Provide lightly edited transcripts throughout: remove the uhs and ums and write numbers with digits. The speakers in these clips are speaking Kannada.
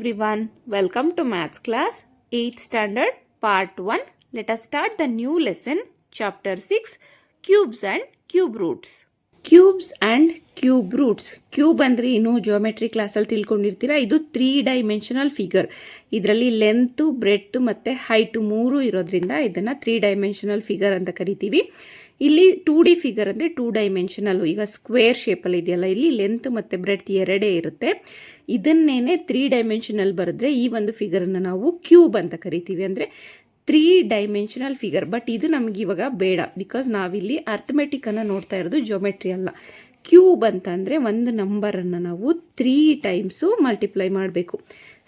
everyone, welcome to Maths class 8th standard part 1. Let us start the new lesson chapter 6 cubes and cube roots. Cubes and cube roots. Cube ಅಂದ್ರೆ ಇನ್ನು geometry ಕ್ಲಾಸಲ್ಲಿ ತಿಳ್ಕೊಂಡಿರ್ತೀರಾ. ಇದು 3 dimensional figure. ಇದರಲ್ಲಿ ಲೆಂತ್, ಬ್ರೆಡ್ತ್ ಮತ್ತೆ ಹೈಟ್ ಮೂರು ಇರೋದ್ರಿಂದ ಇದನ್ನ 3 dimensional figure ಅಂತ ಕರಿತೀವಿ. ಇಲ್ಲಿ 2D ಫಿಗರ್ ಅಂದರೆ 2 ಡೈಮೆನ್ಷನಲ್ಲು. ಈಗ ಸ್ಕ್ವೇರ್ ಶೇಪಲ್ಲಿ ಇದೆಯಲ್ಲ, ಇಲ್ಲಿ ಲೆಂತ್ ಮತ್ತು ಬ್ರೆಡ್ತ್ ಎರಡೇ ಇರುತ್ತೆ. ಇದನ್ನೇನೆ 3 ಡೈಮೆನ್ಷನಲ್ ಬರೆದ್ರೆ ಈ ಒಂದು ಫಿಗರನ್ನು ನಾವು ಕ್ಯೂಬ್ ಅಂತ ಕರಿತೀವಿ, ಅಂದರೆ 3 ಡೈಮೆನ್ಷನಲ್ ಫಿಗರ್. ಬಟ್ ಇದು ನಮಗೆ ಇವಾಗ ಬೇಡ, ಬಿಕಾಸ್ ನಾವಿಲ್ಲಿ ಅರ್ಥಮೆಟಿಕನ್ನು ನೋಡ್ತಾ ಇರೋದು, ಜೋಮೆಟ್ರಿ ಅಲ್ಲ. ಕ್ಯೂಬ್ ಅಂತ ಅಂದರೆ ಒಂದು ನಂಬರನ್ನು ನಾವು 3 ಟೈಮ್ಸು ಮಲ್ಟಿಪ್ಲೈ ಮಾಡಬೇಕು.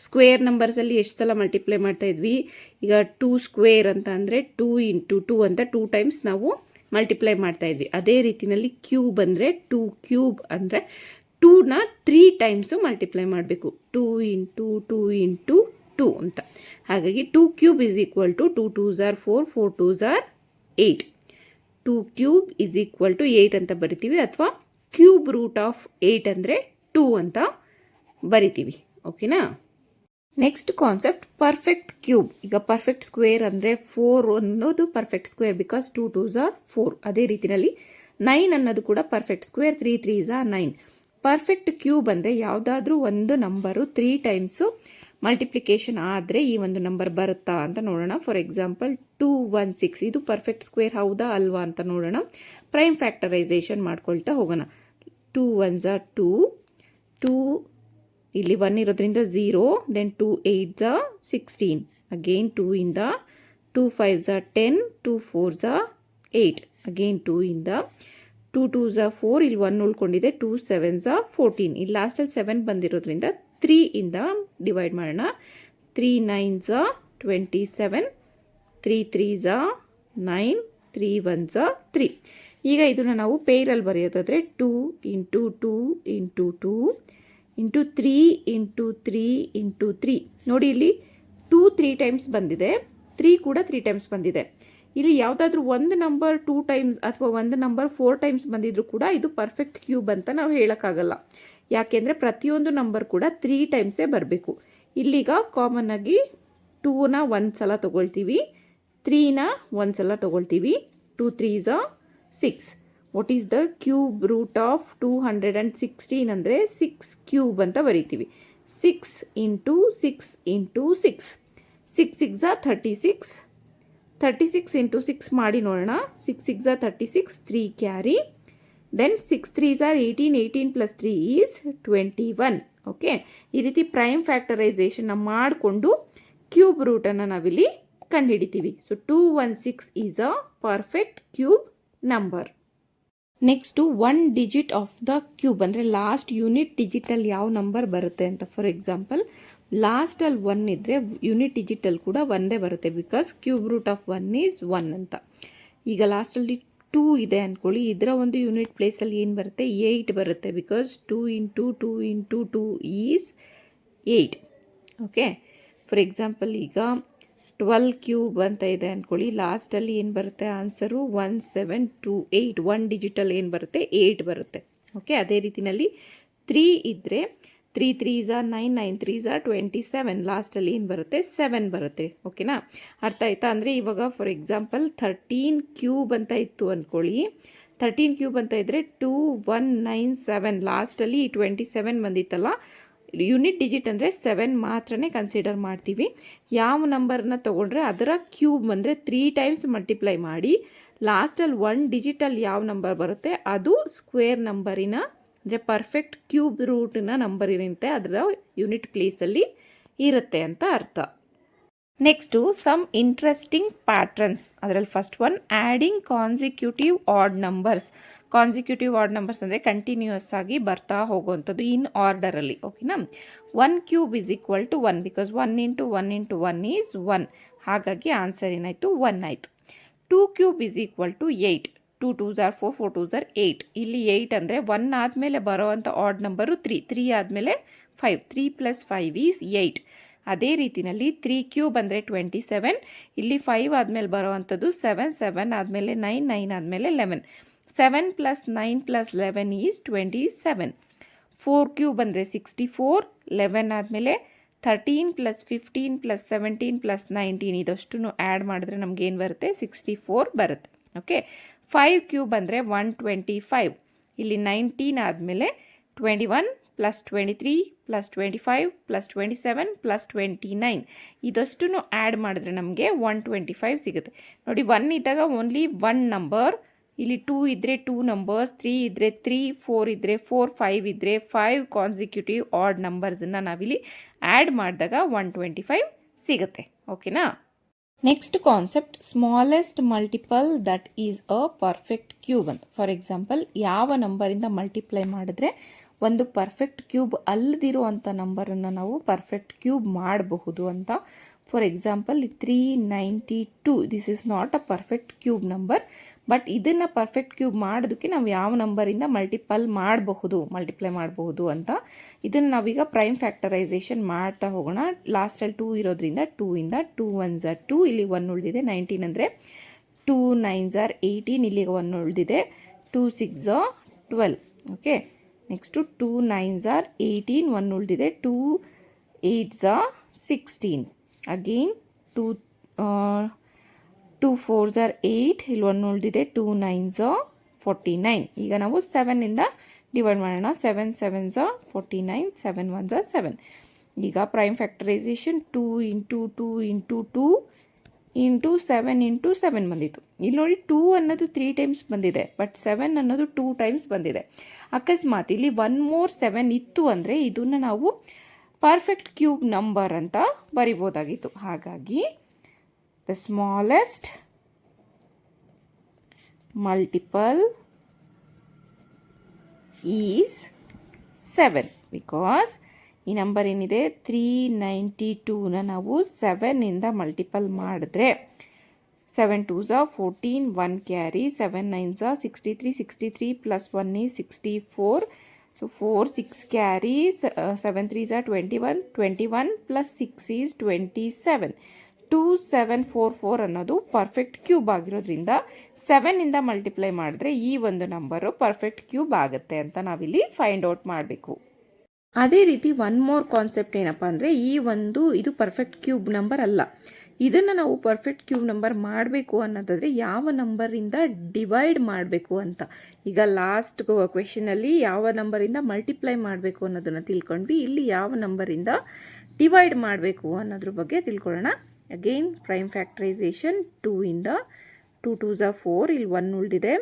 ಸ್ಕ್ವೇರ್ ನಂಬರ್ಸಲ್ಲಿ ಎಷ್ಟು ಸಲ ಮಲ್ಟಿಪ್ಲೈ ಮಾಡ್ತಾ ಇದ್ವಿ? ಈಗ 2 ಸ್ಕ್ವೇರ್ ಅಂತ ಅಂದರೆ 2 × 2 ಅಂತ 2 ಟೈಮ್ಸ್ ನಾವು ಮಲ್ಟಿಪ್ಲೈ ಮಾಡ್ತಾ ಇದ್ವಿ. ಅದೇ ರೀತಿಯಲ್ಲಿ ಕ್ಯೂಬ್ ಅಂದರೆ 2 ಕ್ಯೂಬ್ ಅಂದರೆ 2ನ 3 ಟೈಮ್ಸು ಮಲ್ಟಿಪ್ಲೈ ಮಾಡಬೇಕು. 2 × 2 × 2 ಅಂತ. ಹಾಗಾಗಿ 2 cube is equal to 2 2s are 4, 4 2s are 8. 2 cube is equal to 8 ಅಂತ ಬರಿತೀವಿ, ಅಥವಾ ಕ್ಯೂಬ್ ರೂಟ್ ಆಫ್ 8 ಅಂದರೆ 2 ಅಂತ ಬರಿತೀವಿ. ಓಕೆನಾ? Next concept perfect cube. ಈಗ ಪರ್ಫೆಕ್ಟ್ ಸ್ಕ್ವೇರ್ ಅಂದರೆ 4 ಅನ್ನೋದು perfect square, because 2 2s are 4. ಅದೇ ರೀತಿಯಲ್ಲಿ 9 ಅನ್ನೋದು ಕೂಡ perfect square, 3 3s are 9. Perfect cube ಅಂದರೆ ಯಾವುದಾದ್ರೂ ಒಂದು ನಂಬರು 3 ಟೈಮ್ಸು ಮಲ್ಟಿಪ್ಲಿಕೇಶನ್ ಆದರೆ ಈ ಒಂದು ನಂಬರ್ ಬರುತ್ತಾ ಅಂತ ನೋಡೋಣ. ಫಾರ್ ಎಕ್ಸಾಂಪಲ್ 2 1 6, ಇದು ಪರ್ಫೆಕ್ಟ್ ಸ್ಕ್ವೇರ್ ಹೌದಾ ಅಲ್ವಾ ಅಂತ ನೋಡೋಣ. ಪ್ರೈಮ್ ಫ್ಯಾಕ್ಟರೈಸೇಷನ್ ಮಾಡ್ಕೊಳ್ತಾ ಹೋಗೋಣ. 2 1s are 2, 2 ಇಲ್ಲಿ 1 ಇರೋದ್ರಿಂದ 0, ದೆನ್ 2 8s are 16, ಅಗೇನ್ 2 ಇಂದ 2 5s are 10, 2 4s are 8, again 2 ಇಂದ 2 2s are 4, ಇಲ್ಲಿ 1 ಉಳ್ಕೊಂಡಿದೆ, 2 7s are 14, ಇಲ್ಲಿ ಲಾಸ್ಟಲ್ಲಿ 7 ಬಂದಿರೋದ್ರಿಂದ 3 ಇಂದ ಡಿವೈಡ್ ಮಾಡೋಣ. 3 9s are 27, 3 3s are 9, 3 1s are 3. ಈಗ ಇದನ್ನು ನಾವು ಪೇರಲ್ಲಿ ಬರೆಯೋದಾದರೆ 2 × 2 × 2 ಇಂಟು 3 × 3 × 3. ನೋಡಿ, ಇಲ್ಲಿ 2 3 ಟೈಮ್ಸ್ ಬಂದಿದೆ, 3 ಕೂಡ 3 ಟೈಮ್ಸ್ ಬಂದಿದೆ. ಇಲ್ಲಿ ಯಾವುದಾದ್ರೂ ಒಂದು ನಂಬರ್ 2 ಟೈಮ್ಸ್ ಅಥವಾ ಒಂದು ನಂಬರ್ 4 ಟೈಮ್ಸ್ ಬಂದಿದ್ರು ಕೂಡ ಇದು ಪರ್ಫೆಕ್ಟ್ ಕ್ಯೂಬ್ ಅಂತ ನಾವು ಹೇಳೋಕ್ಕಾಗಲ್ಲ. ಯಾಕೆಂದರೆ ಪ್ರತಿಯೊಂದು ನಂಬರ್ ಕೂಡ 3 ಟೈಮ್ಸೇ ಬರಬೇಕು. ಇಲ್ಲಿಗ ಕಾಮನ್ ಆಗಿ 2ನ ಒಂದು ಸಲ ತೊಗೊಳ್ತೀವಿ, 3ನ ಒಂದು ಸಲ ತೊಗೊಳ್ತೀವಿ. 2 3s are 6. What is the cube root of 216 ಅಂದರೆ 6 ಕ್ಯೂಬ್ ಅಂತ ಬರೀತೀವಿ. 6 × 6 × 6, 6 6s are 36, 36 × 6 ಮಾಡಿ ನೋಡೋಣ. 6 6s are 36, 3 carry, then 6 3s are 18, 18 + 3 is 21. Okay, ಈ ರೀತಿ ಪ್ರೈಮ್ ಫ್ಯಾಕ್ಟರೈಸೇಷನ್ನ ಮಾಡಿಕೊಂಡು ಕ್ಯೂಬ್ ರೂಟನ್ನು ನಾವಿಲ್ಲಿ ಕಂಡುಹಿಡಿತೀವಿ. So 216 is a perfect cube number. Next 1 digit of the cube ಅಂದರೆ ಲಾಸ್ಟ್ ಯೂನಿಟ್ ಡಿಜಿಟಲ್ಲಿ ಯಾವ ನಂಬರ್ ಬರುತ್ತೆ ಅಂತ. ಫಾರ್ ಎಕ್ಸಾಂಪಲ್ ಲಾಸ್ಟಲ್ಲಿ 1 ಇದ್ದರೆ ಯೂನಿಟ್ ಡಿಜಿಟಲ್ಲಿ ಕೂಡ ಒಂದೇ ಬರುತ್ತೆ, because cube root of 1 is 1 ಅಂತ. ಈಗ ಲಾಸ್ಟಲ್ಲಿ 2 ಇದೆ ಅಂದ್ಕೊಳ್ಳಿ, ಇದರ ಒಂದು ಯೂನಿಟ್ ಪ್ಲೇಸಲ್ಲಿ ಏನು ಬರುತ್ತೆ? 8 ಬರುತ್ತೆ, because 2 × 2 × 2 is 8. Okay, for example ಈಗ 12 ಕ್ಯೂಬ್ ಅಂತ ಇದೆ ಅಂದ್ಕೊಳ್ಳಿ, ಲಾಸ್ಟಲ್ಲಿ ಏನು ಬರುತ್ತೆ ಆನ್ಸರು? 1728. 1 ಡಿಜಿಟಲ್ ಏನು ಬರುತ್ತೆ? 8 ಬರುತ್ತೆ. ಓಕೆ, ಅದೇ ರೀತಿಯಲ್ಲಿ 3 ಇದ್ದರೆ 3 3s are 9, 9 3s are 27, ಲಾಸ್ಟಲ್ಲಿ ಏನು ಬರುತ್ತೆ? 7 ಬರುತ್ತೆ. ಓಕೆನಾ? ಅರ್ಥ ಆಯ್ತಾ? ಅಂದರೆ ಇವಾಗ ಫಾರ್ ಎಕ್ಸಾಂಪಲ್ 13 ಕ್ಯೂಬ್ ಅಂತ ಇತ್ತು ಅಂದ್ಕೊಳ್ಳಿ, 13 ಕ್ಯೂಬ್ ಅಂತ ಇದ್ದರೆ 2197, ಲಾಸ್ಟಲ್ಲಿ 27 ಬಂದಿತ್ತಲ್ಲ, ಯೂನಿಟ್ ಡಿಜಿಟ್ ಅಂದರೆ 7 ಮಾತ್ರನೇ ಕನ್ಸಿಡರ್ ಮಾಡ್ತೀವಿ. ಯಾವ ನಂಬರ್ನ ತೊಗೊಂಡ್ರೆ ಅದರ ಕ್ಯೂಬ್ ಅಂದರೆ 3 ಟೈಮ್ಸ್ ಮಲ್ಟಿಪ್ಲೈ ಮಾಡಿ ಲಾಸ್ಟಲ್ಲಿ 1 ಡಿಜಿಟಲ್ಲಿ ಯಾವ ನಂಬರ್ ಬರುತ್ತೆ ಅದು ಸ್ಕ್ವೇರ್ ನಂಬರಿನ ಅಂದರೆ ಪರ್ಫೆಕ್ಟ್ ಕ್ಯೂಬ್ ರೂಟಿನ ನಂಬರ್ ಇರುತ್ತೆ, ಅದರ ಯೂನಿಟ್ ಪ್ಲೇಸಲ್ಲಿ ಇರುತ್ತೆ ಅಂತ ಅರ್ಥ. Next some interesting patterns. ಅದರಲ್ಲಿ first one adding consecutive odd numbers. Consecutive odd numbers ಅಂದರೆ ಕಂಟಿನ್ಯೂಯಸ್ ಆಗಿ ಬರ್ತಾ ಹೋಗುವಂಥದ್ದು ಇನ್ ಆರ್ಡರಲ್ಲಿ. ಓಕೆನಾ? 1 cube is equal to 1, because 1 × 1 × 1 is 1. ಹಾಗಾಗಿ ಆನ್ಸರ್ ಏನಾಯಿತು? 1 ಆಯಿತು. 2 cube is equal to 8. 2 2s are 4, 4 2s are 8. ಇಲ್ಲಿ 8 ಅಂದರೆ 1 ಆದಮೇಲೆ ಬರೋವಂಥ ಆಡ್ ನಂಬರು 3, 3 ಆದಮೇಲೆ 5, 3 + 5 ಈಸ್ 8. ಅದೇ ರೀತಿಯಲ್ಲಿ 3 ಕ್ಯೂಬ್ ಅಂದರೆ 27, ಇಲ್ಲಿ 5 ಆದಮೇಲೆ ಬರೋವಂಥದ್ದು 7, 7 ಆದಮೇಲೆ 9, 9 ಆದಮೇಲೆ 11, 7 + 9 + 11 ಈಸ್ 27. 4 ಕ್ಯೂಬ್ ಅಂದರೆ 64, 11 ಆದಮೇಲೆ 13 + 15 + 17 + 19 ಇದಷ್ಟು ಆ್ಯಡ್ ಮಾಡಿದ್ರೆ ನಮಗೇನು ಬರುತ್ತೆ 64 ಬರುತ್ತೆ. ಓಕೆ, 5 ಕ್ಯೂಬ್ ಅಂದರೆ 125. ಇಲ್ಲಿ 19 ಆದಮೇಲೆ 21 + 23 + 25 + 27 + 29 ಇದಷ್ಟು ಆ್ಯಡ್ ಮಾಡಿದ್ರೆ ನಮಗೆ 125 ಸಿಗುತ್ತೆ. ನೋಡಿ, 1 ಇದ್ದಾಗ ಓನ್ಲಿ 1 ನಂಬರ್, ಇಲ್ಲಿ 2 ಇದ್ದರೆ 2 ನಂಬರ್ಸ್, 3 ಇದ್ದರೆ 3, 4 ಇದ್ದರೆ 4, 5 ಇದ್ದರೆ 5 ಕಾನ್ಸಿಕ್ಯೂಟಿವ್ ಆಡ್ ನಂಬರ್ಸನ್ನು ನಾವಿಲ್ಲಿ ಆ್ಯಡ್ ಮಾಡಿದಾಗ 125 ಸಿಗುತ್ತೆ. ಓಕೆನಾ? Next concept, smallest multiple that is a perfect cube ಅಂತ. ಫಾರ್ ಎಕ್ಸಾಂಪಲ್, ಯಾವ ನಂಬರಿಂದ ಮಲ್ಟಿಪ್ಲೈ ಮಾಡಿದ್ರೆ ಒಂದು ಪರ್ಫೆಕ್ಟ್ ಕ್ಯೂಬ್ ಅಲ್ಲದಿರುವಂಥ ನಂಬರನ್ನು ನಾವು ಪರ್ಫೆಕ್ಟ್ ಕ್ಯೂಬ್ ಮಾಡಬಹುದು ಅಂತ. For example 392, this is not a perfect cube number, but ಇದನ್ನು ಪರ್ಫೆಕ್ಟ್ ಕ್ಯೂಬ್ ಮಾಡೋದಕ್ಕೆ ನಾವು ಯಾವ ನಂಬರಿಂದ ಮಲ್ಟಿಪ್ಲೈ ಮಾಡಬಹುದು ಅಂತ. ಇದನ್ನು ನಾವೀಗ ಪ್ರೈಮ್ ಫ್ಯಾಕ್ಟರೈಸೇಷನ್ ಮಾಡ್ತಾ ಹೋಗೋಣ. ಲಾಸ್ಟಲ್ಲಿ 2 ಇರೋದ್ರಿಂದ 2 ಇಂದ 2 1s are 2, ಇಲ್ಲಿ 1 ಉಳಿದಿದೆ. 19 ಅಂದರೆ 2 9s are 18, ಇಲ್ಲಿಗೆ 1 ಉಳಿದಿದೆ. 2 6s are 12. Okay, next 2 9s are 18, 1 ಉಳಿದಿದೆ. 2 8s are 16. Again 2 4s are 8, ಇಲ್ಲಿ 1 ಉಳಿದಿದೆ. 2 9s are 49. ಈಗ ನಾವು 7ಇಂದ ಡಿವೈಡ್ ಮಾಡೋಣ. 7 7s are 49, 7 1s are 7. ಈಗ ಪ್ರೈಮ್ ಫ್ಯಾಕ್ಟರೈಸೇಷನ್ 2 × 2 × 2 ಇಂಟು 7 × 7 ಬಂದಿತ್ತು. ಇಲ್ಲಿ ನೋಡಿ 2 ಅನ್ನೋದು 3 ಟೈಮ್ಸ್ ಬಂದಿದೆ, ಬಟ್ 7 ಅನ್ನೋದು 2 ಟೈಮ್ಸ್ ಬಂದಿದೆ. ಅಕಸ್ಮಾತ್ ಇಲ್ಲಿ 1 more 7 ಇತ್ತು ಅಂದರೆ ಇದನ್ನು ನಾವು ಪರ್ಫೆಕ್ಟ್ ಕ್ಯೂಬ್ ನಂಬರ್ ಅಂತ ಬರಿಬೋದಾಗಿತ್ತು. ಹಾಗಾಗಿ the smallest multiple is 7, because ಈ ನಂಬರ್ ಏನಿದೆ 392ನ ನಾವು 7ಇಂದ ಮಲ್ಟಿಪಲ್ ಮಾಡಿದ್ರೆ 7 2s are 14, 1 carry, 7 9s are 63, 63 + 1 is 64. So 4 6 carry, 7 3s are 21, 21 + 6 is 27. 2744 ಅನ್ನೋದು ಪರ್ಫೆಕ್ಟ್ ಕ್ಯೂಬ್ ಆಗಿರೋದ್ರಿಂದ 7ಇಂದ ಮಲ್ಟಿಪ್ಲೈ ಮಾಡಿದ್ರೆ ಈ ಒಂದು ನಂಬರು ಪರ್ಫೆಕ್ಟ್ ಕ್ಯೂಬ್ ಆಗುತ್ತೆ ಅಂತ ನಾವಿಲ್ಲಿ ಫೈಂಡ್ ಔಟ್ ಮಾಡಬೇಕು. ಅದೇ ರೀತಿ 1 more ಕಾನ್ಸೆಪ್ಟ್ ಏನಪ್ಪ ಅಂದರೆ, ಇದು ಪರ್ಫೆಕ್ಟ್ ಕ್ಯೂಬ್ ನಂಬರ್ ಅಲ್ಲ. ಇದನ್ನು ನಾವು ಪರ್ಫೆಕ್ಟ್ ಕ್ಯೂಬ್ ನಂಬರ್ ಮಾಡಬೇಕು ಅನ್ನೋದಾದರೆ ಯಾವ ನಂಬರಿಂದ ಡಿವೈಡ್ ಮಾಡಬೇಕು ಅಂತ. ಈಗ ಲಾಸ್ಟ್ ಕ್ವೆಶನಲ್ಲಿ ಯಾವ ನಂಬರಿಂದ ಮಲ್ಟಿಪ್ಲೈ ಮಾಡಬೇಕು ಅನ್ನೋದನ್ನು ತಿಳ್ಕೊಂಡ್ವಿ. ಇಲ್ಲಿ ಯಾವ ನಂಬರಿಂದ ಡಿವೈಡ್ ಮಾಡಬೇಕು ಅನ್ನೋದ್ರ ಬಗ್ಗೆ ತಿಳ್ಕೊಳ್ಳೋಣ. ಅಗೇನ್ ಪ್ರೈಮ್ ಫ್ಯಾಕ್ಟರೈಸೇಷನ್ 2 ಇಂದ 2 2s are 4, ಇಲ್ಲಿ 1 ಉಳಿದಿದೆ.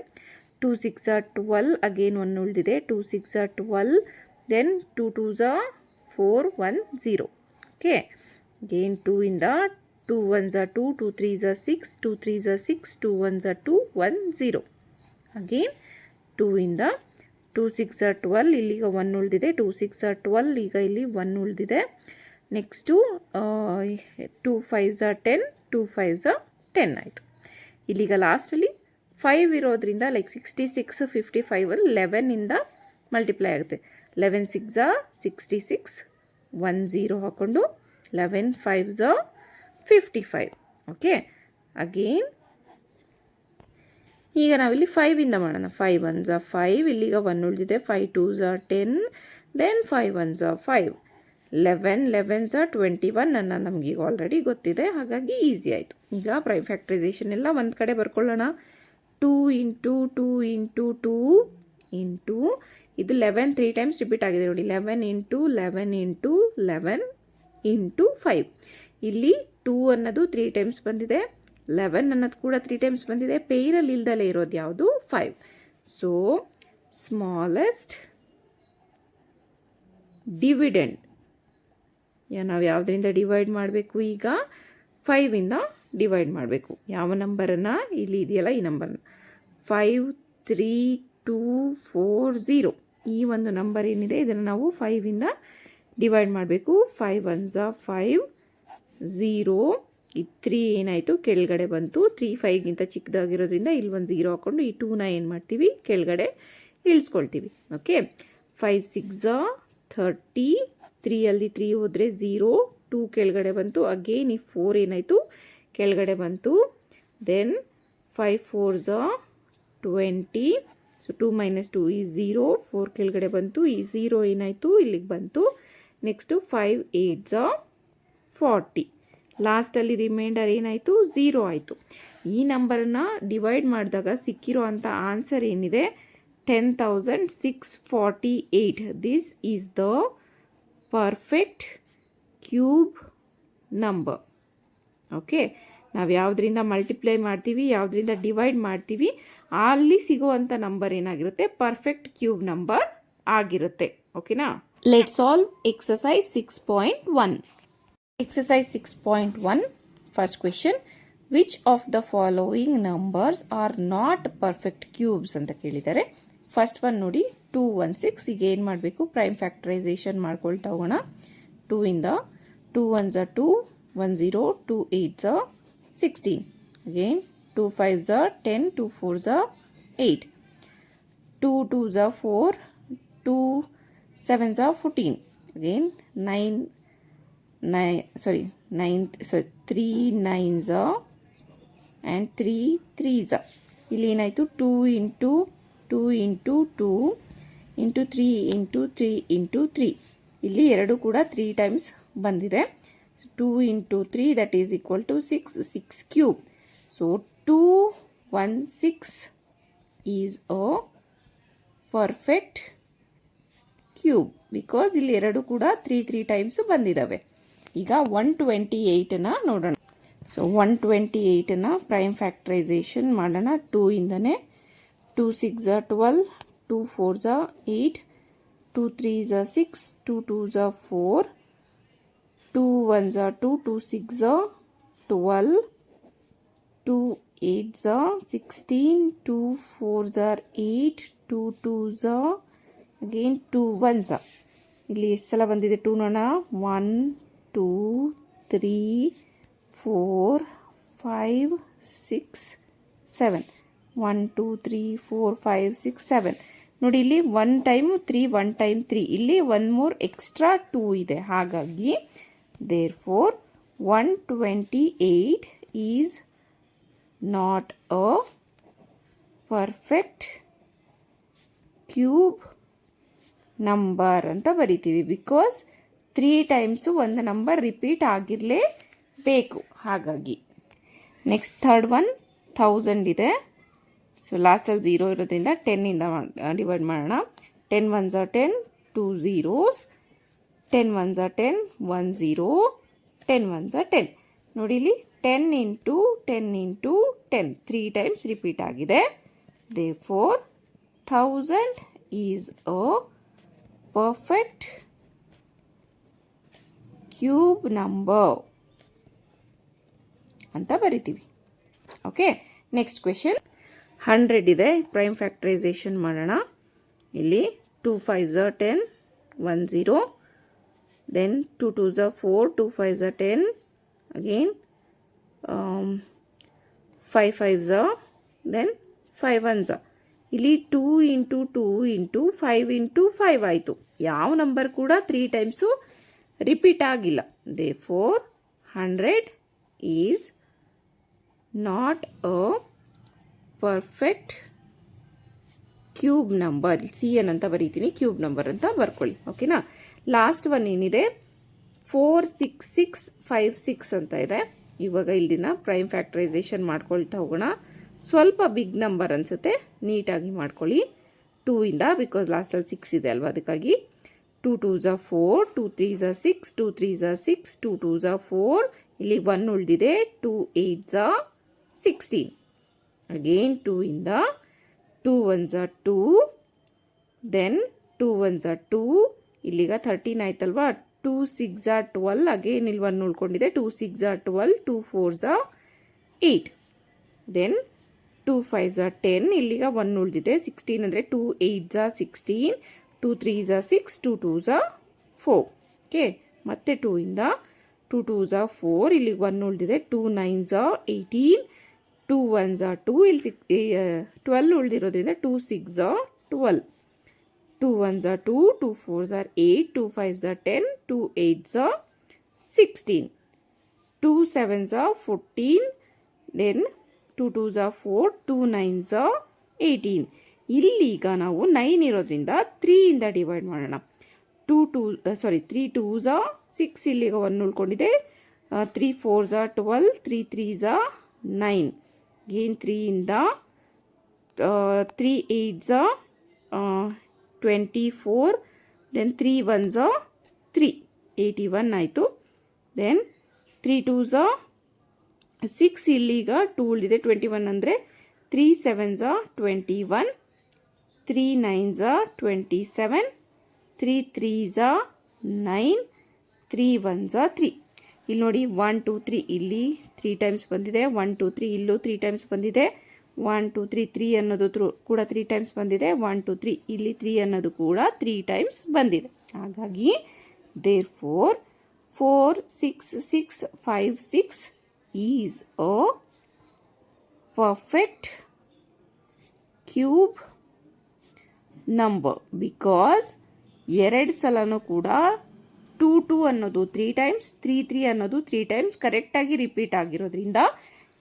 2 6s are 12, ಅಗೇನ್ 1 ಉಳಿದಿದೆ. 2 6s are 12, then 2 2s are 4 1 0. Okay, again 2 ಇಂದ 2 1s are 2, 2 3s are 6, 2 3s are 6, 2 1s are 2 1 0. Again 2 ಇಂದ 2 6s are 12, ಇಲ್ಲಿಗ 1 ಉಳಿದಿದೆ. 2 6s are 12, ಈಗ ಇಲ್ಲಿ 1 ಉಳಿದಿದೆ. Next 2 5s are 10, 2 5s are 10 ಆಯಿತು. ಇಲ್ಲಿಗ ಲಾಸ್ಟಲ್ಲಿ 5 ಇರೋದ್ರಿಂದ 66 55 11ಇಂದ ಮಲ್ಟಿಪ್ಲೈ ಆಗುತ್ತೆ. 11 6s are 66, 1 0 ಹಾಕ್ಕೊಂಡು 11 5s are 55. ಓಕೆ, ಅಗೇನ್ ಈಗ ನಾವಿಲ್ಲಿ 5ಇಂದ ಮಾಡೋಣ. 5 1s are 5, ಇಲ್ಲಿಗ 1 ಉಳಿದಿದೆ. 5 2s are 10, then 5 1s are 5, 11 11s are 21 ಅನ್ನೋ ನಮಗೀಗ ಆಲ್ರೆಡಿ ಗೊತ್ತಿದೆ, ಹಾಗಾಗಿ ಈಸಿ ಆಯಿತು. ಈಗ ಪ್ರೈಮ್ ಫ್ಯಾಕ್ಟರೈಸೇಷನ್ ಎಲ್ಲ ಒಂದು ಕಡೆ ಬರ್ಕೊಳ್ಳೋಣ. 2 × 2 × 2 ಇಂಟು ಇದು 11 3 ಟೈಮ್ಸ್ ರಿಪೀಟ್ ಆಗಿದೆ ನೋಡಿ. 11 × 11 × 11 × 5. ಇಲ್ಲಿ 2 ಅನ್ನೋದು 3 ಟೈಮ್ಸ್ ಬಂದಿದೆ, 11 ಅನ್ನೋದು ಕೂಡ 3 ಟೈಮ್ಸ್ ಬಂದಿದೆ. ಪೇರಲ್ಲಿ ಇಲ್ದಲೇ ಇರೋದು ಯಾವುದು? 5. ಸೊ ಸ್ಮಾಲೆಸ್ಟ್ ಡಿವಿಡೆಂಡ್ ನಾವು ಯಾವುದರಿಂದ ಡಿವೈಡ್ ಮಾಡಬೇಕು? ಈಗ 5ಇಂದ ಡಿವೈಡ್ ಮಾಡಬೇಕು. ಯಾವ ನಂಬರನ್ನು? ಇಲ್ಲಿ ಇದೆಯಲ್ಲ ಈ ನಂಬರನ್ನು 5 3 2 4 0. ಈ ಒಂದು ನಂಬರ್ ಏನಿದೆ ಇದನ್ನು ನಾವು 5ಇಂದ ಡಿವೈಡ್ ಮಾಡಬೇಕು. 5 1s are 5, 0, ಈ 3 ಏನಾಯಿತು ಕೆಳಗಡೆ ಬಂತು. 3 5ಗಿಂತ ಚಿಕ್ಕದಾಗಿರೋದ್ರಿಂದ ಇಲ್ಲಿ ಒಂದು 0 ಹಾಕ್ಕೊಂಡು ಈ 2ನ ಏನು ಮಾಡ್ತೀವಿ ಕೆಳಗಡೆ ಇಳಿಸ್ಕೊಳ್ತೀವಿ. ಓಕೆ, 5 6s are 30, 3ಅಲ್ಲಿ 3 ಹೋದರೆ 0, 2 ಕೆಳಗಡೆ ಬಂತು. ಅಗೇನ್ ಈ 4 ಏನಾಯಿತು ಕೆಳಗಡೆ ಬಂತು. Then 5 4s are 20, so 2 - 2 is 0, 4 ಕೆಳಗಡೆ ಬಂತು. ಈ 0 ಏನಾಯಿತು ಇಲ್ಲಿಗೆ ಬಂತು. Next 5 8s are 40. ಲಾಸ್ಟಲ್ಲಿ ರಿಮೈಂಡರ್ ಏನಾಯಿತು, 0 ಆಯಿತು. ಈ ನಂಬರನ್ನು ಡಿವೈಡ್ ಮಾಡಿದಾಗ ಸಿಕ್ಕಿರೋ ಅಂಥ ಆನ್ಸರ್ ಏನಿದೆ 10,648. This is the perfect cube number. Okay, ನಾವು ಯಾವುದರಿಂದ ಮಲ್ಟಿಪ್ಲೈ ಮಾಡ್ತೀವಿ, ಯಾವುದರಿಂದ ಡಿವೈಡ್ ಮಾಡ್ತೀವಿ, ಅಲ್ಲಿ ಸಿಗುವಂಥ ನಂಬರ್ ಏನಾಗಿರುತ್ತೆ, ಪರ್ಫೆಕ್ಟ್ ಕ್ಯೂಬ್ ನಂಬರ್ ಆಗಿರುತ್ತೆ. ಓಕೆನಾ? Let's solve exercise 6.1. Exercise 6.1, first question, which of the following numbers are not perfect cubes ಅಂತ ಕೇಳಿದ್ದಾರೆ. ಫಸ್ಟ್ ಒನ್ ನೋಡಿ 216. ಈಗ ಏನು ಮಾಡಬೇಕು, ಪ್ರೈಮ್ ಫ್ಯಾಕ್ಟರೈಸೇಷನ್ ಮಾಡ್ಕೊಳ್ತಾ ಹೋಗೋಣ. 2 ಇಂದ 2 1s are 2, 1 0, 2 8s are 16. Again 2 5s are 10, 2 4s are 8, 2 2s are 4, 2 7s are 14. Again 3 9s are and 3 3s are. ಇಲ್ಲಿ ಏನಾಯಿತು, 2 into 2 into 2 into 3 into 3 into 3. ಇಲ್ಲಿ ಎರಡು ಕೂಡ 3 ಟೈಮ್ಸ್ ಬಂದಿದೆ. 2 into 3 that is equal to 6, 6 cube. So 216 is a perfect cube because ಇಲ್ಲಿ ಎರಡು ಕೂಡ 3 ಟೈಮ್ಸ್ ಬಂದಿದ್ದಾವೆ. ಈಗ 128ನ ನೋಡೋಣ. ಸೊ 128ನ ಪ್ರೈಮ್ ಫ್ಯಾಕ್ಟರೈಸೇಷನ್ ಮಾಡೋಣ. 2 ಇಂದನೇ 2 6s are 12, 2 4s are 8, 2 3s are 6, 2 2s are 4, 2 1s are 2, 2 6s are 12, 2 8s are 16, 2 4s are 8, 2 2s are again 2 1s are. ಇಲ್ಲಿ ಎಷ್ಟು ಸಲ ಬಂದಿದೆ 2 ನೋಡೋಣ. 1 2 3 4 5 6 7. 1 2 3 4 5 6 7. ನೋಡಿ ಇಲ್ಲಿ 1 ಟೈಮ್ 3, 1 ಟೈಮ್ 3. ಇಲ್ಲಿ 1 ಮೋರ್ ಎಕ್ಸ್ಟ್ರಾ 2 ಇದೆ. ಹಾಗಾಗಿ therefore 128 is not a perfect cube number ಅಂತ ಬರಿತೀವಿ. ಬಿಕಾಸ್ 3 ಟೈಮ್ಸು ಒಂದು ನಂಬರ್ ರಿಪೀಟ್ ಆಗಿರಲೇಬೇಕು. ಹಾಗಾಗಿ ನೆಕ್ಸ್ಟ್ ಥರ್ಡ್ ಒನ್ 1000 ಇದೆ. ಸೊ ಲಾಸ್ಟಲ್ಲಿ 0 ಇರೋದ್ರಿಂದ 10ಇಂದ ಡಿವೈಡ್ ಮಾಡೋಣ. 10 1s are 10, 2 zeros, 10 1s are 10, 1 0, 10 1s are 10. ನೋಡಿ ಇಲ್ಲಿ 10 ಇಂಟು 10 ಇಂಟು 10 3 ಟೈಮ್ಸ್ ರಿಪೀಟ್ ಆಗಿದೆ. therefore 1000 is a perfect cube number ಅಂತ ಬರಿತೀವಿ. ಓಕೆ, ನೆಕ್ಸ್ಟ್ ಕ್ವೆಶನ್ 100 ಇದೆ. ಪ್ರೈಮ್ ಫ್ಯಾಕ್ಟರೈಸೇಷನ್ ಮಾಡೋಣ. ಇಲ್ಲಿ 2 5s are 10, 1 0, then 2 2s are 4, 2 5s are 10, again 5 5s are, then 5 1s are. ಇಲ್ಲಿ 2 ಇಂಟು 2 ಇಂಟು 5 ಇಂಟು 5 ಆಯಿತು. ಯಾವ ನಂಬರ್ ಕೂಡ 3 ಟೈಮ್ಸು ರಿಪೀಟ್ ಆಗಿಲ್ಲ. therefore 100 is not a perfect cube number. CN ಅಂತ ಬರೀತೀನಿ, ಕ್ಯೂಬ್ ನಂಬರ್ ಅಂತ ಬರ್ಕೊಳ್ಳಿ. ಓಕೆನಾ? ಲಾಸ್ಟ್ ಒನ್ ಏನಿದೆ 46656 ಅಂತ ಇದೆ. ಇವಾಗ ಇಲ್ಲಿನ ಪ್ರೈಮ್ ಫ್ಯಾಕ್ಟರೈಸೇಷನ್ ಮಾಡ್ಕೊಳ್ತಾ ಹೋಗೋಣ. ಸ್ವಲ್ಪ ಬಿಗ್ ನಂಬರ್ ಅನಿಸುತ್ತೆ, ನೀಟಾಗಿ ಮಾಡ್ಕೊಳ್ಳಿ. 2 ಇಂದ, ಬಿಕಾಸ್ ಲಾಸ್ಟಲ್ಲಿ 6 ಇದೆ ಅಲ್ವಾ, ಅದಕ್ಕಾಗಿ 2 2s are 4, 2 3s are 6, 2 3s are 6, 2 2s are 4. ಇಲ್ಲಿ 1 ಉಳಿದಿದೆ. 2 8s are 16. again 2 ಇಂದ 2 1s are 2, then 2 1s are 2. ಇಲ್ಲಿಗ 13 ಆಯ್ತಲ್ವಾ. 2 6s are 12. ಅಗೇನ್ ಇಲ್ಲಿ 1 ಉಳ್ಕೊಂಡಿದೆ. 2 6s are 12, 2 4s are 8, then 2 5s are 10. ಇಲ್ಲಿಗ 1 ಉಳಿದಿದೆ. 16 ಅಂದರೆ 2 8s are 16, 2 3s are 6, 2 2s are 4. Okay, ಮತ್ತೆ 2 ಇಂದ 2 2s are 4. ಇಲ್ಲಿ 1 ಉಳಿದಿದೆ. 2 9s are 18, 2 1s are 2. ಇಲ್ಲಿ 12 ಉಳಿದಿರೋದ್ರಿಂದ 2 6s are 12, 2 1s are 2, 2 4s are 8, 2 5s are 10, 2 8s are 16, 2 7s are 14, then 2 2s are 4, 2 9s are 18. ಇಲ್ಲೀಗ ನಾವು 9 ಇರೋದ್ರಿಂದ 3 ಇಂದ ಡಿವೈಡ್ ಮಾಡೋಣ. 3 2s are 6. ಇಲ್ಲಿಗ 1 ಉಳ್ಕೊಂಡಿದೆ. 3 4s are 12, 3 3s are 9. Again 3 ಇಂದ 3 8s are 24, then 3 1s are 3, 81 ಆಯಿತು. ದೆನ್ 3 2s are 6, ಇಲ್ಲಿಗ 2 ಉಳಿದಿದೆ, 21 ಅಂದರೆ 3 7s are 21, 3 9s are 27, 3 3s are 9, 3 1s are 3. ಇಲ್ಲಿ ನೋಡಿ 1 2 3 ಇಲ್ಲಿ 3 ಟೈಮ್ಸ್ ಬಂದಿದೆ, 1 2 3 ಇಲ್ಲೂ 3 ಟೈಮ್ಸ್ ಬಂದಿದೆ, 1 2 3 3 ಅನ್ನೋದು ಕೂಡ 3 ಟೈಮ್ಸ್ ಬಂದಿದೆ, 1 2 3 ಇಲ್ಲಿ 3 ಅನ್ನೋದು ಕೂಡ 3 ಟೈಮ್ಸ್ ಬಂದಿದೆ. ಹಾಗಾಗಿ therefore 4 6 6 5 6 is a perfect cube number because ಎರಡು ಸಲನೂ ಕೂಡ 2 2 ಅನ್ನೋದು 3 ಟೈಮ್ಸ್, 3 3 ಅನ್ನೋದು 3 ಟೈಮ್ಸ್ ಕರೆಕ್ಟಾಗಿ ರಿಪೀಟ್ ಆಗಿರೋದ್ರಿಂದ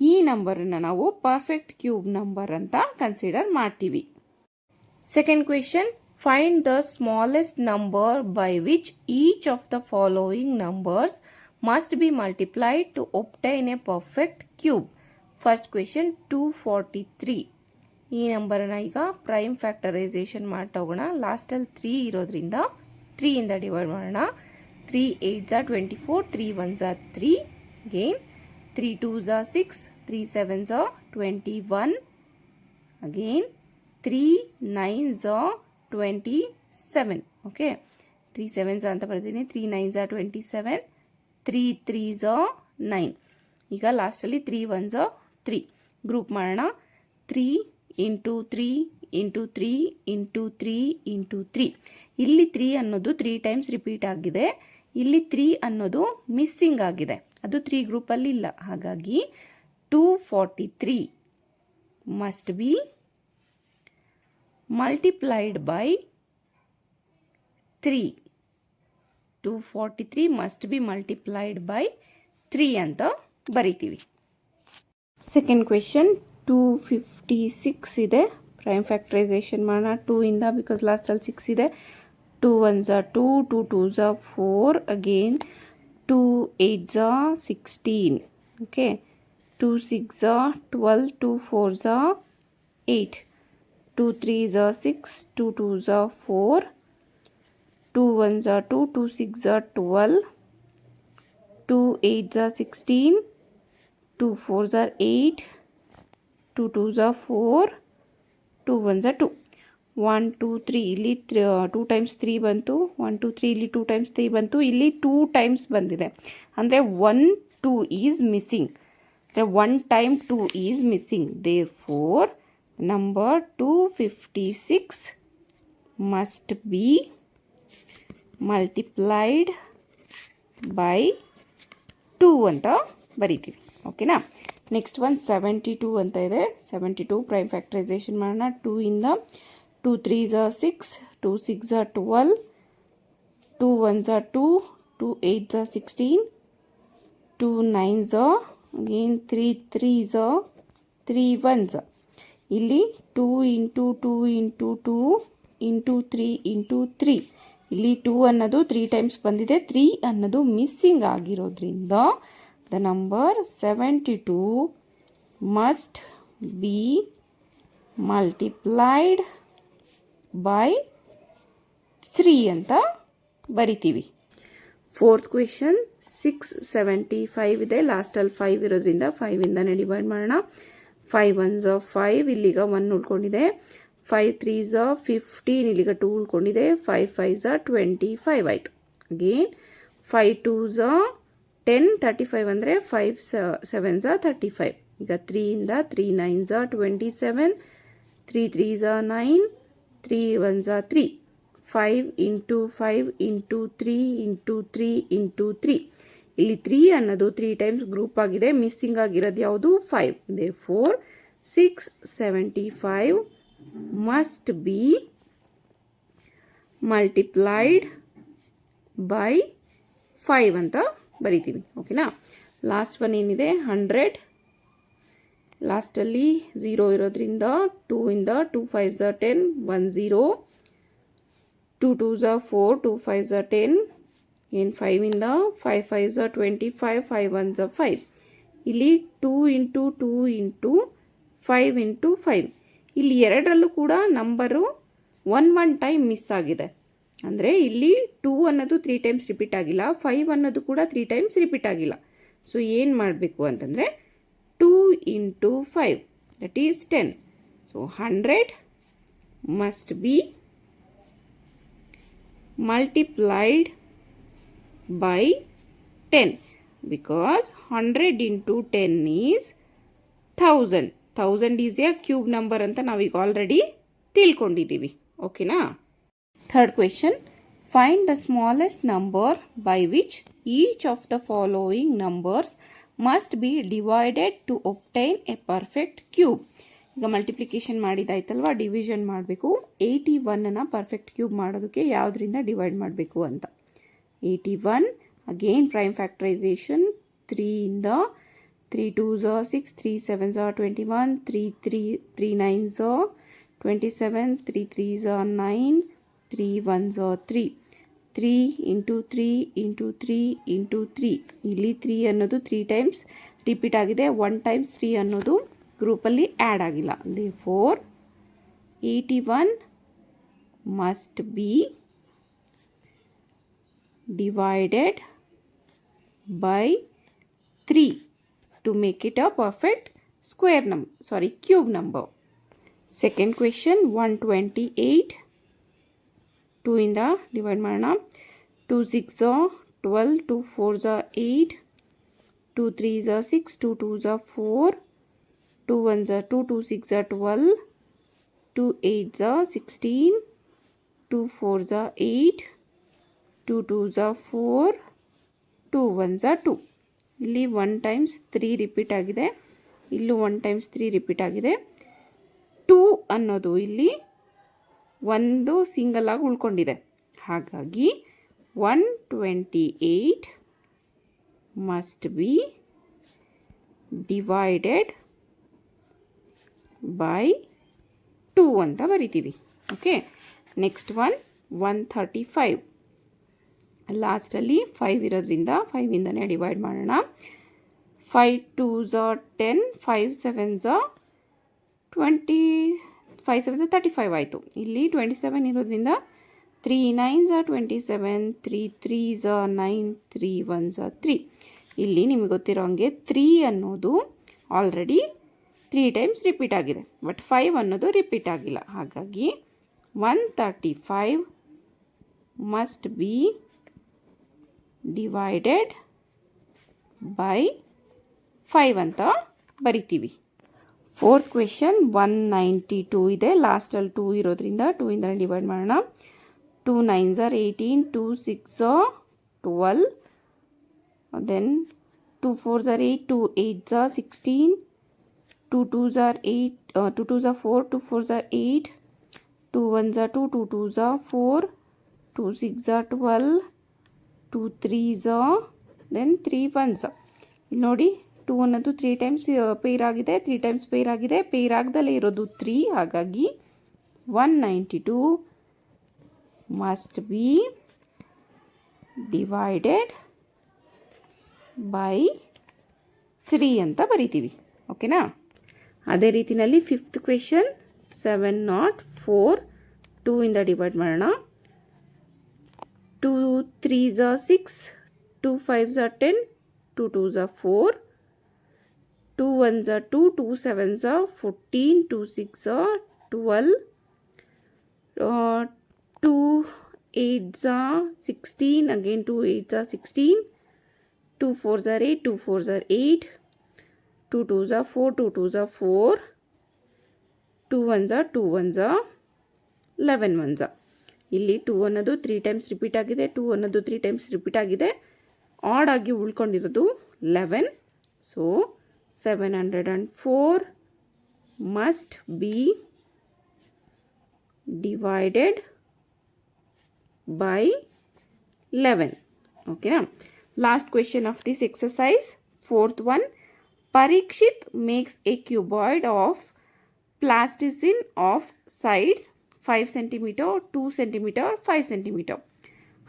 ಈ ನಂಬರನ್ನು ನಾವು ಪರ್ಫೆಕ್ಟ್ ಕ್ಯೂಬ್ ನಂಬರ್ ಅಂತ ಕನ್ಸಿಡರ್ ಮಾಡ್ತೀವಿ. Second question, find the smallest number by which each of the following numbers must be multiplied to obtain a perfect cube. First question 243. ಈ ನಂಬರನ್ನು ಈಗ ಪ್ರೈಮ್ ಫ್ಯಾಕ್ಟರೈಸೇಷನ್ ಮಾಡ್ತಾ ಹೋಗೋಣ. ಲಾಸ್ಟಲ್ಲಿ 3 ಇರೋದ್ರಿಂದ 3 ಇಂದ ಡಿವೈಡ್ ಮಾಡೋಣ. 3 8s are 24, 3 1s are 3, again 3 2s are 6, 3 7s are 21, again 3 9s are 27. okay, 3 7s ಅಂತ ಬರ್ತೀನಿ, 3 9s are 27, 3 3s are 9. ಈಗ ಲಾಸ್ಟಲ್ಲಿ 3 1s are 3. ಗ್ರೂಪ್ ಮಾಡೋಣ. 3 ಇಂಟು 3 ಇಂಟು 3 ಇಂಟು 3 ಇಂಟು 3. ಇಲ್ಲಿ 3 ಅನ್ನೋದು 3 ಟೈಮ್ಸ್ ರಿಪೀಟ್ ಆಗಿದೆ, ಇಲ್ಲಿ 3 ಅನ್ನೋದು ಮಿಸ್ಸಿಂಗ್ ಆಗಿದೆ, ಅದು 3 ಗ್ರೂಪಲ್ಲಿ ಇಲ್ಲ. ಹಾಗಾಗಿ 243 must be multiplied by 3. 243 must be multiplied by 3 ಅಂತ ಬರಿತೀವಿ. ಸೆಕೆಂಡ್ ಕ್ವೆಶನ್ 256 ಇದೆ. ಪ್ರೈಮ್ ಫ್ಯಾಕ್ಟರೈಸೇಷನ್ ಮಾಡೋಣ 2 ಇಂದ, ಬಿಕಾಸ್ ಲಾಸ್ಟಲ್ಲಿ 6 ಇದೆ. 2 1s are 2, 2 2s are 4, again 2 8s are 16, okay, 2 6s are 12, 2 4s are 8, 2 3s are 6, 2 2s are 4, 2 1s are 2, 2 6s are 12, 2 8s are 16, 2 4s are 8, 2 2s are 4, 2 1s are 2. 1 2 3 ಇಲ್ಲಿ 2 ಟೈಮ್ಸ್ 3 ಬಂತು, 1 2 3 ಇಲ್ಲಿ 2 ಟೈಮ್ಸ್ 3 ಬಂತು, ಇಲ್ಲಿ 2 ಟೈಮ್ಸ್ ಬಂದಿದೆ, ಅಂದರೆ 1 2 ಈಸ್ ಮಿಸ್ಸಿಂಗ್, ಅಂದರೆ 1 time 2 is missing. Therefore number 256 must be multiplied by 2 ಅಂತ ಬರಿತೀವಿ. ಓಕೆನಾ. ನೆಕ್ಸ್ಟ್ ಒನ್ 72 ಅಂತ ಇದೆ. 72 ಪ್ರೈಮ್ ಫ್ಯಾಕ್ಟರೈಸೇಷನ್ ಮಾಡೋಣ. 2 ಇಂದ 2 3s are 6, 2 6s are 12, 2 1s are 2, 2 8s are 16, 2 9s are, again 3 3s are 3 1s. ಇಲ್ಲಿ 2 ಇಂಟು 2 ಇಂಟು 2 ಇಂಟು 3 ಇಂಟು 3. ಇಲ್ಲಿ 2 ಅನ್ನೋದು 3 ಟೈಮ್ಸ್ ಬಂದಿದೆ, 3 ಅನ್ನೋದು ಮಿಸ್ಸಿಂಗ್ ಆಗಿರೋದ್ರಿಂದ the number 72 must be multiplied by 3 ಅಂತ ಬರಿತೀವಿ. ಫೋರ್ತ್ ಕ್ವೆಶನ್ 675 ಇದೆ. ಲಾಸ್ಟಲ್ಲಿ 5 ಇರೋದ್ರಿಂದ 5 ಇಂದಾನೆ ಡಿವೈಡ್ ಮಾಡೋಣ. 5 1s are 5, ಇಲ್ಲಿಗ 1 ಉಳ್ಕೊಂಡಿದೆ. 5 3s are 15, ಇಲ್ಲಿಗ 2 ಉಳ್ಕೊಂಡಿದೆ. 5 5s are 25 ಆಯಿತು. ಅಗೇನ್ 5 2s are 10, 35 ಅಂದರೆ 5 7s are 35. ಈಗ 3 ಇಂದ 3 9s are 27, 3 3s are 9, 3 1s are 3. 5 into 5 into 3 into 3 into 3. ಇಲ್ಲಿ 3 ಅನ್ನೋದು 3 ಟೈಮ್ಸ್ ಗ್ರೂಪ್ ಆಗಿದೆ, ಮಿಸ್ಸಿಂಗ್ ಆಗಿರೋದು ಯಾವುದು 5. therefore 675 must be multiplied by 5 ಅಂತ ಬರಿತೀವಿ. ಓಕೆನಾ. ಲಾಸ್ಟ್ ಒನ್ ಏನಿದೆ 100. ಲಾಸ್ಟಲ್ಲಿ 0 ಇರೋದ್ರಿಂದ 2 ಇಂದ 2 5s are 10, 1 0, 2 2s are 4, 2 5s are 10, ಏನು 5ಇಂದ 5 5s are 25, 5 1s are 5. ಇಲ್ಲಿ 2 ಇಂಟು 2 ಇಂಟು 5 ಇಂಟು 5. ಇಲ್ಲಿ ಎರಡರಲ್ಲೂ ಕೂಡ ನಂಬರು 1 ಟೈಮ್ ಮಿಸ್ ಆಗಿದೆ. ಅಂದರೆ ಇಲ್ಲಿ 2 ಅನ್ನೋದು 3 ಟೈಮ್ಸ್ ರಿಪೀಟ್ ಆಗಿಲ್ಲ, 5 ಅನ್ನೋದು ಕೂಡ 3 ಟೈಮ್ಸ್ ರಿಪೀಟ್ ಆಗಿಲ್ಲ. ಸೊ ಏನು ಮಾಡಬೇಕು ಅಂತಂದರೆ 2 into 5 that is 10. So 100 must be multiplied by 10 because 100 into 10 is 1000. 1000 is a cube number ಅಂತ ನಾವೀಗ ಆಲ್ರೆಡಿ ತಿಳ್ಕೊಂಡಿದ್ದೀವಿ. ಓಕೆನಾ? Third question, find the smallest number by which each of the following numbers must be divided to obtain a perfect cube. ಈಗ ಮಲ್ಟಿಪ್ಲಿಕೇಶನ್ ಮಾಡಿದಾಯ್ತಲ್ವಾ, ಡಿವಿಷನ್ ಮಾಡಬೇಕು. 81ನ ಪರ್ಫೆಕ್ಟ್ ಕ್ಯೂಬ್ ಮಾಡೋದಕ್ಕೆ ಯಾವುದರಿಂದ ಡಿವೈಡ್ ಮಾಡಬೇಕು ಅಂತ. 81 ಅಗೇನ್ ಪ್ರೈಮ್ ಫ್ಯಾಕ್ಟರೈಸೇಷನ್. 3ಇಂದ 3 2s are 6, 3 7s are 21, 3 9s are 27, 3 3s are 9, 3 1s are 3. 3 into 3 into 3 into 3. ಇಲ್ಲಿ 3 ಅನ್ನೋದು 3 ಟೈಮ್ಸ್ ರಿಪೀಟ್ ಆಗಿದೆ, 1 ಟೈಮ್ಸ್ 3 ಅನ್ನೋದು ಗ್ರೂಪಲ್ಲಿ ಆ್ಯಡ್ ಆಗಿಲ್ಲ. therefore 81 must be divided by 3 to make it a perfect square number, cube number. Second question, 128. 2 ಇಂದ ಡಿವೈಡ್ ಮಾಡೋಣ. 2 6 are 12, 2 4s are 8, 2 3s are 6, 2 2s are 4, 2 1s are 2, 2 6 are 12, 2 8s are 16, 2 4s are 8, 2 2s are 4, 2 1s are 2. ಇಲ್ಲಿ 1 ಟೈಮ್ಸ್ 3 ರಿಪೀಟ್ ಆಗಿದೆ, ಇಲ್ಲೂ 1 ಟೈಮ್ಸ್ 3 ರಿಪೀಟ್ ಆಗಿದೆ. 2 ಅನ್ನೋದು ಇಲ್ಲಿ ಒಂದು ಸಿಂಗಲ್ ಆಗಿ ಉಳ್ಕೊಂಡಿದೆ. ಹಾಗಾಗಿ 128 ಮಸ್ಟ್ ಬಿ ಡಿವೈಡೆಡ್ ಬೈ 2 ಅಂತ ಬರಿತೀವಿ. Okay, next 135. ಲಾಸ್ಟಲ್ಲಿ 5 ಇರೋದ್ರಿಂದ 5ಇಂದನೇ ಡಿವೈಡ್ ಮಾಡೋಣ. 5 2s are 10, 5 7s are 20, 5 7s are 35 ಆಯಿತು. ಇಲ್ಲಿ 27 ಇರೋದ್ರಿಂದ 3 9s are 27, 3 3s are 9, 3 1s are 3. ಇಲ್ಲಿ ನಿಮಗೆ ಗೊತ್ತಿರೋ ಹಾಗೆ 3 ಅನ್ನೋದು ಆಲ್ರೆಡಿ 3 ಟೈಮ್ಸ್ ರಿಪೀಟ್ ಆಗಿದೆ, ಬಟ್ 5 ಅನ್ನೋದು ರಿಪೀಟ್ ಆಗಿಲ್ಲ. ಹಾಗಾಗಿ 135 ಮಸ್ಟ್ ಬಿ ಡಿವೈಡೆಡ್ ಬೈ 5 ಅಂತ ಬರಿತೀವಿ. ಫೋರ್ತ್ ಕ್ವೆಶನ್ 192 ಇದೆ. ಲಾಸ್ಟಲ್ಲಿ 2 ಇರೋದ್ರಿಂದ 2ಇಂದ ಡಿವೈಡ್ ಮಾಡೋಣ. 2 9s are 18, 2 6 are 12, then 2 4s are 8, 2 8s are 16, 2 2s are 8, 2 2s are 4, 2 4s are 8, 2 1s are 2, 2 2s are 4, 2 6s are 12, 2 3s are, then 3 1s. ಇಲ್ಲಿ ನೋಡಿ 2 ಅನ್ನೋದು 3 ಟೈಮ್ಸ್ ಪೇರ್ ಆಗಿದೆ, 3 ಟೈಮ್ಸ್ ಪೇರ್ ಆಗಿದೆ, ಪೇರ್ ಆಗದಲ್ಲೇ ಇರೋದು 3. ಹಾಗಾಗಿ 192 ಮಸ್ಟ್ ಬಿ ಡಿವೈಡೆಡ್ ಬೈ 3 ಅಂತ ಬರಿತೀವಿ. ಓಕೆನಾ? ಅದೇ ರೀತಿಯಲ್ಲಿ ಫಿಫ್ತ್ ಕ್ವೆಶನ್ 704. 2ಇಂದ ಡಿವೈಡ್ ಮಾಡೋಣ. 2 3s are 6, 2 5s are 10, 2 2s are 4, 2 1s are 2, 2 7s are 14, 2 6 are 12, 2 8s are 16, again 2 8s are 16, 2 4s are 8, 2 4s are 8, 2 2s are 4, 2 2s are 4, 2 1s are 2 1s are 11 1s are. ಇಲ್ಲಿ 2 ಅನ್ನೋದು 3 ಟೈಮ್ಸ್ ರಿಪೀಟ್ ಆಗಿದೆ, 2 ಅನ್ನೋದು 3 ಟೈಮ್ಸ್ ರಿಪೀಟ್ ಆಗಿದೆ, ಆಡ್ ಆಗಿ ಉಳ್ಕೊಂಡಿರೋದು 11. So 704 must be divided by 11. ಓಕೆನಾ? Last question of this exercise, fourth one. Parikshit makes a cuboid of plasticine of sides 5 cm, 2 cm, 5 cm.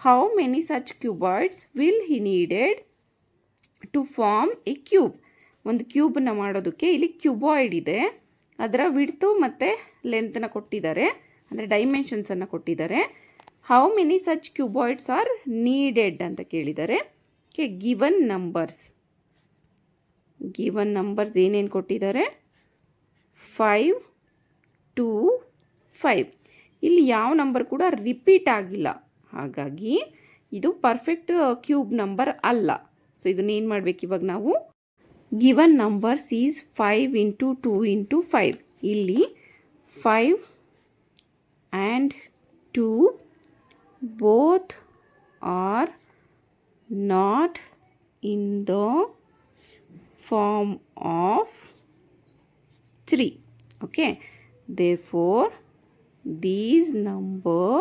How many such cuboids will he needed to form a cube. ಒಂದು ಕ್ಯೂಬನ್ನು ಮಾಡೋದಕ್ಕೆ ಇಲ್ಲಿ ಕ್ಯೂಬಾಯ್ಡ್ ಇದೆ, ಅದರ ವಿಡ್ತು ಮತ್ತು ಲೆಂತನ್ನು ಕೊಟ್ಟಿದ್ದಾರೆ, ಅಂದರೆ ಡೈಮೆನ್ಷನ್ಸನ್ನು ಕೊಟ್ಟಿದ್ದಾರೆ. How many such cuboids are needed ಅಂತ ಕೇಳಿದ್ದಾರೆ. ಗಿವನ್ ನಂಬರ್ಸ್ ಏನೇನು ಕೊಟ್ಟಿದ್ದಾರೆ? 5, 2, 5. ಇಲ್ಲಿ ಯಾವ ನಂಬರ್ ಕೂಡ ರಿಪೀಟ್ ಆಗಿಲ್ಲ, ಹಾಗಾಗಿ ಇದು ಪರ್ಫೆಕ್ಟ್ ಕ್ಯೂಬ್ ನಂಬರ್ ಅಲ್ಲ. ಸೊ ಇದನ್ನ ಏನು ಮಾಡಬೇಕು ಇವಾಗ ನಾವು? Given numbers is 5 into 2 into 5. ಇಲ್ಲಿ 5 and 2 both are not in the form of 3. Okay, therefore these number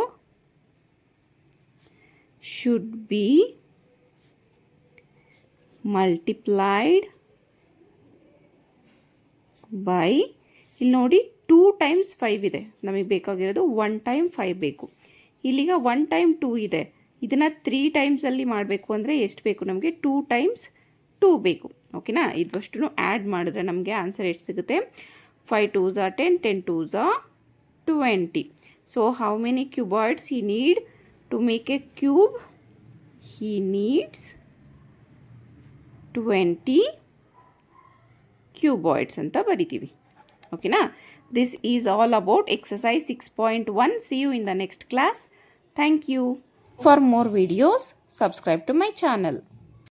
should be multiplied by, ಇಲ್ಲಿ ನೋಡಿ 2 times 5 ಇದೆ, ನಮಗೆ ಬೇಕಾಗಿರೋದು 1 time 5 ಬೇಕು. ಇಲ್ಲಿಗ 1 time 2 ಇದೆ, ಇದನ್ನು 3 ಟೈಮ್ಸಲ್ಲಿ ಮಾಡಬೇಕು ಅಂದರೆ ಎಷ್ಟು ಬೇಕು ನಮಗೆ? 2 times 2 ಬೇಕು. ಓಕೆನಾ? ಇದಷ್ಟು ಆ್ಯಡ್ ಮಾಡಿದ್ರೆ ನಮಗೆ ಆನ್ಸರ್ ಎಷ್ಟು ಸಿಗುತ್ತೆ? 5 2s are 10, 10 2s are 20. So how many cuboids he need to make a cube? He needs 20 cuboids ಅಂತ ಬರಿತೀವಿ. ಓಕೆನಾ? This is all about exercise 6.1. See you in the next class. Thank you. For more videos, subscribe to my channel.